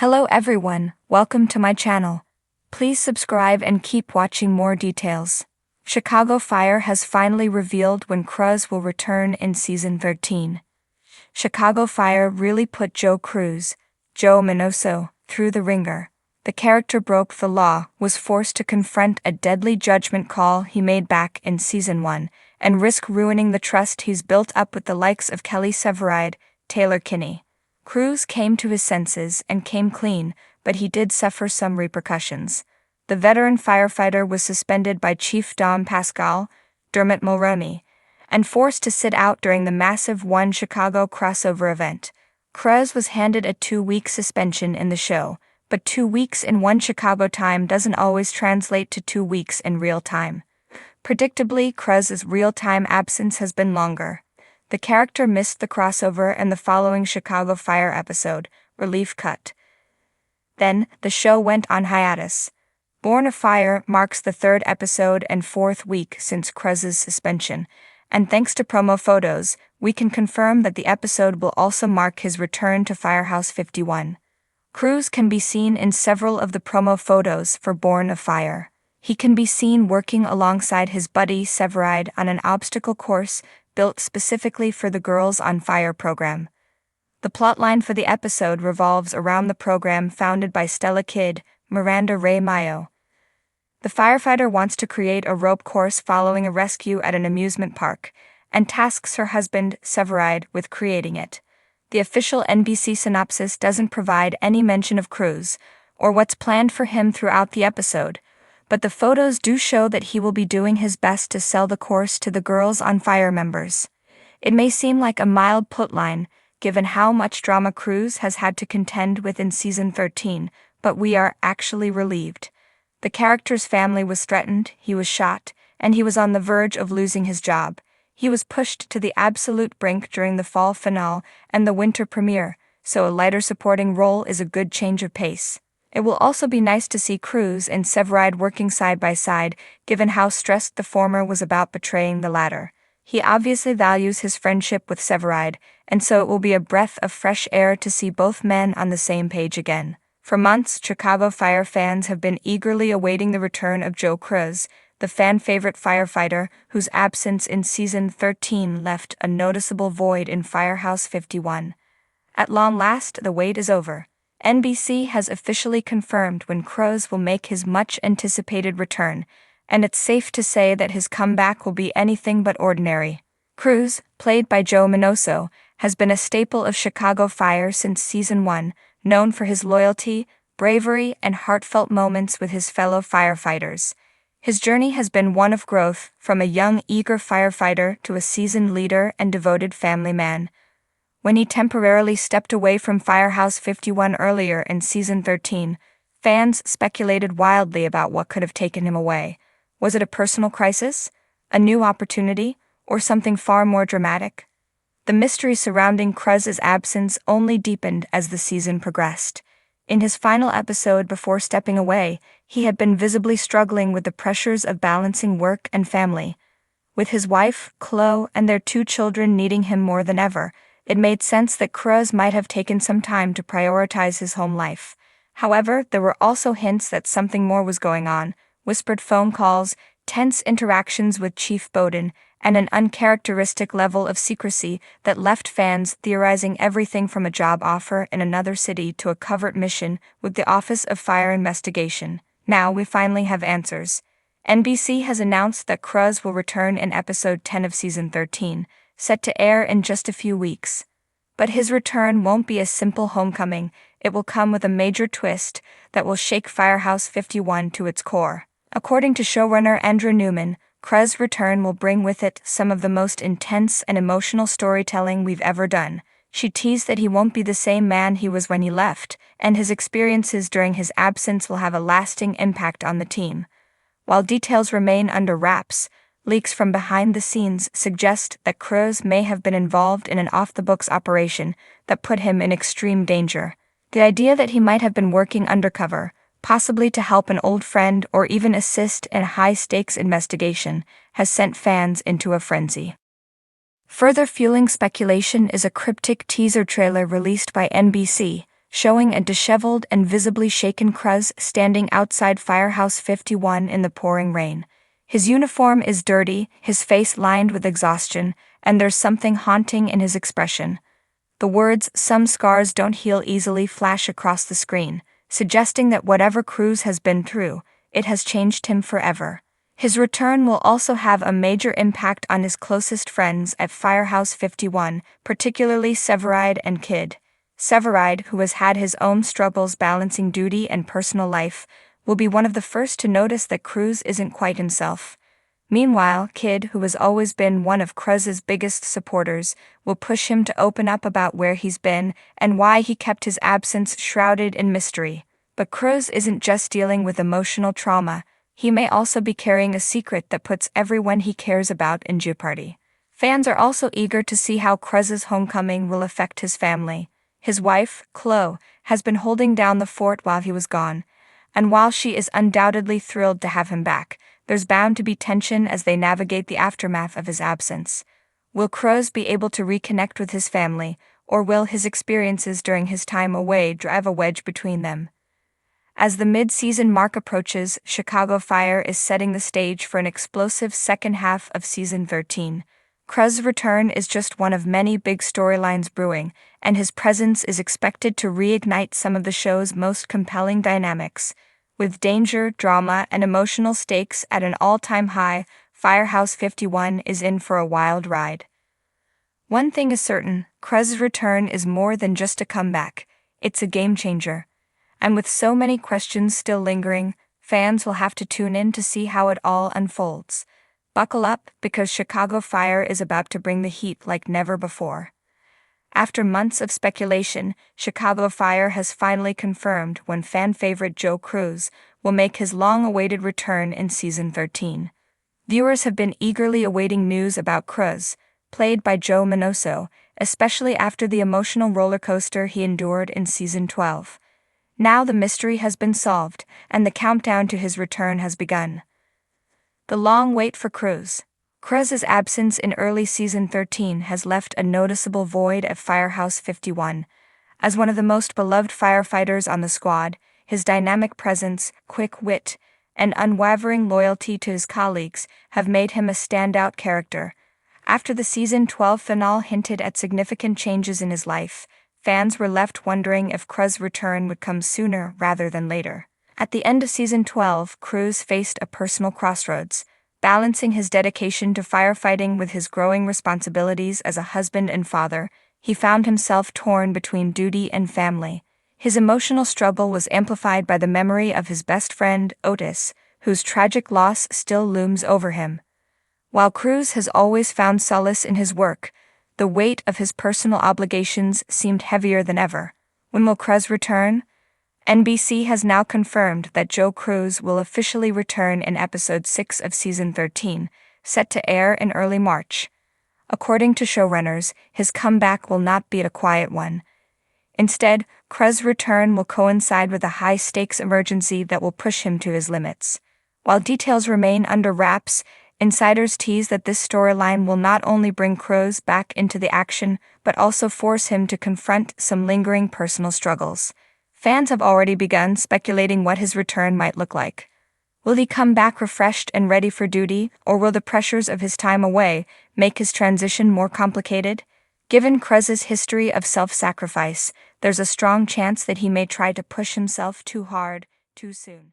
Hello everyone, welcome to my channel. Please subscribe and keep watching more details. Chicago Fire has finally revealed when Cruz will return in Season 13. Chicago Fire really put Cruz, Joe Minoso, through the ringer. The character broke the law, was forced to confront a deadly judgment call he made back in Season 1, and risk ruining the trust he's built up with the likes of Kelly Severide, Taylor Kinney. Cruz came to his senses and came clean, but he did suffer some repercussions. The veteran firefighter was suspended by Chief Dom Pascal, Dermot Mulroney, and forced to sit out during the massive One Chicago crossover event. Cruz was handed a 2-week suspension in the show, but 2 weeks in One Chicago time doesn't always translate to 2 weeks in real time. Predictably, Cruz's real-time absence has been longer. The character missed the crossover and the following Chicago Fire episode, Relief Cut. Then, the show went on hiatus. Born of Fire marks the 3rd episode and 4th week since Cruz's suspension, and thanks to promo photos, we can confirm that the episode will also mark his return to Firehouse 51. Cruz can be seen in several of the promo photos for Born of Fire. He can be seen working alongside his buddy Severide on an obstacle course built specifically for the Girls on Fire program. The plotline for the episode revolves around the program founded by Stella Kidd, Miranda Ray Mayo. The firefighter wants to create a rope course following a rescue at an amusement park, and tasks her husband, Severide, with creating it. The official NBC synopsis doesn't provide any mention of Cruz, or what's planned for him throughout the episode, but the photos do show that he will be doing his best to sell the course to the Girls on Fire members. It may seem like a mild plotline, given how much drama Cruz has had to contend with in Season 13, but we are actually relieved. The character's family was threatened, he was shot, and he was on the verge of losing his job. He was pushed to the absolute brink during the fall finale and the winter premiere, so a lighter supporting role is a good change of pace. It will also be nice to see Cruz and Severide working side by side, given how stressed the former was about betraying the latter. He obviously values his friendship with Severide, and so it will be a breath of fresh air to see both men on the same page again. For months, Chicago Fire fans have been eagerly awaiting the return of Joe Cruz, the fan-favorite firefighter whose absence in Season 13 left a noticeable void in Firehouse 51. At long last, the wait is over. NBC has officially confirmed when Cruz will make his much-anticipated return, and it's safe to say that his comeback will be anything but ordinary. Cruz, played by Joe Minoso, has been a staple of Chicago Fire since Season 1, known for his loyalty, bravery, and heartfelt moments with his fellow firefighters. His journey has been one of growth, from a young, eager firefighter to a seasoned leader and devoted family man. When he temporarily stepped away from Firehouse 51 earlier in Season 13, fans speculated wildly about what could have taken him away. Was it a personal crisis, a new opportunity, or something far more dramatic? The mystery surrounding Cruz's absence only deepened as the season progressed. In his final episode before stepping away, he had been visibly struggling with the pressures of balancing work and family. With his wife, Chloe, and their 2 children needing him more than ever, it made sense that Cruz might have taken some time to prioritize his home life. However, there were also hints that something more was going on: whispered phone calls, tense interactions with Chief Bowden, and an uncharacteristic level of secrecy that left fans theorizing everything from a job offer in another city to a covert mission with the Office of Fire Investigation. Now we finally have answers. NBC has announced that Cruz will return in Episode 10 of Season 13, set to air in just a few weeks. But his return won't be a simple homecoming. It will come with a major twist that will shake Firehouse 51 to its core. According to showrunner Andrew Newman, Cruz's return will bring with it some of the most intense and emotional storytelling we've ever done. She teased that he won't be the same man he was when he left, and his experiences during his absence will have a lasting impact on the team. While details remain under wraps, leaks from behind the scenes suggest that Cruz may have been involved in an off-the-books operation that put him in extreme danger. The idea that he might have been working undercover, possibly to help an old friend or even assist in a high-stakes investigation, has sent fans into a frenzy. Further fueling speculation is a cryptic teaser trailer released by NBC, showing a disheveled and visibly shaken Cruz standing outside Firehouse 51 in the pouring rain. His uniform is dirty, his face lined with exhaustion, and there's something haunting in his expression. The words, "Some scars don't heal easily," flash across the screen, suggesting that whatever Cruz has been through, it has changed him forever. His return will also have a major impact on his closest friends at Firehouse 51, particularly Severide and Kid. Severide, who has had his own struggles balancing duty and personal life, will be one of the first to notice that Cruz isn't quite himself. Meanwhile, Kid, who has always been one of Cruz's biggest supporters, will push him to open up about where he's been and why he kept his absence shrouded in mystery. But Cruz isn't just dealing with emotional trauma, he may also be carrying a secret that puts everyone he cares about in jeopardy. Fans are also eager to see how Cruz's homecoming will affect his family. His wife, Chloe, has been holding down the fort while he was gone, and while she is undoubtedly thrilled to have him back, there's bound to be tension as they navigate the aftermath of his absence. Will Cruz be able to reconnect with his family, or will his experiences during his time away drive a wedge between them? As the mid-season mark approaches, Chicago Fire is setting the stage for an explosive second half of Season 13. Cruz's return is just one of many big storylines brewing, and his presence is expected to reignite some of the show's most compelling dynamics. With danger, drama, and emotional stakes at an all-time high, Firehouse 51 is in for a wild ride. One thing is certain, Cruz's return is more than just a comeback, it's a game-changer. And with so many questions still lingering, fans will have to tune in to see how it all unfolds. Buckle up, because Chicago Fire is about to bring the heat like never before. After months of speculation, Chicago Fire has finally confirmed when fan favorite Joe Cruz will make his long-awaited return in Season 13. Viewers have been eagerly awaiting news about Cruz, played by Joe Minoso, especially after the emotional roller coaster he endured in Season 12. Now the mystery has been solved, and the countdown to his return has begun. The long wait for Cruz. Cruz's absence in early Season 13 has left a noticeable void at Firehouse 51. As one of the most beloved firefighters on the squad, his dynamic presence, quick wit, and unwavering loyalty to his colleagues have made him a standout character. After the Season 12 finale hinted at significant changes in his life, fans were left wondering if Cruz's return would come sooner rather than later. At the end of Season 12, Cruz faced a personal crossroads, balancing his dedication to firefighting with his growing responsibilities as a husband and father. He found himself torn between duty and family. His emotional struggle was amplified by the memory of his best friend, Otis, whose tragic loss still looms over him. While Cruz has always found solace in his work, the weight of his personal obligations seemed heavier than ever. When will Cruz return? NBC has now confirmed that Joe Cruz will officially return in Episode 6 of Season 13, set to air in early March. According to showrunners, his comeback will not be a quiet one. Instead, Cruz's return will coincide with a high-stakes emergency that will push him to his limits. While details remain under wraps, insiders tease that this storyline will not only bring Cruz back into the action, but also force him to confront some lingering personal struggles. Fans have already begun speculating what his return might look like. Will he come back refreshed and ready for duty, or will the pressures of his time away make his transition more complicated? Given Cruz's history of self-sacrifice, there's a strong chance that he may try to push himself too hard, too soon.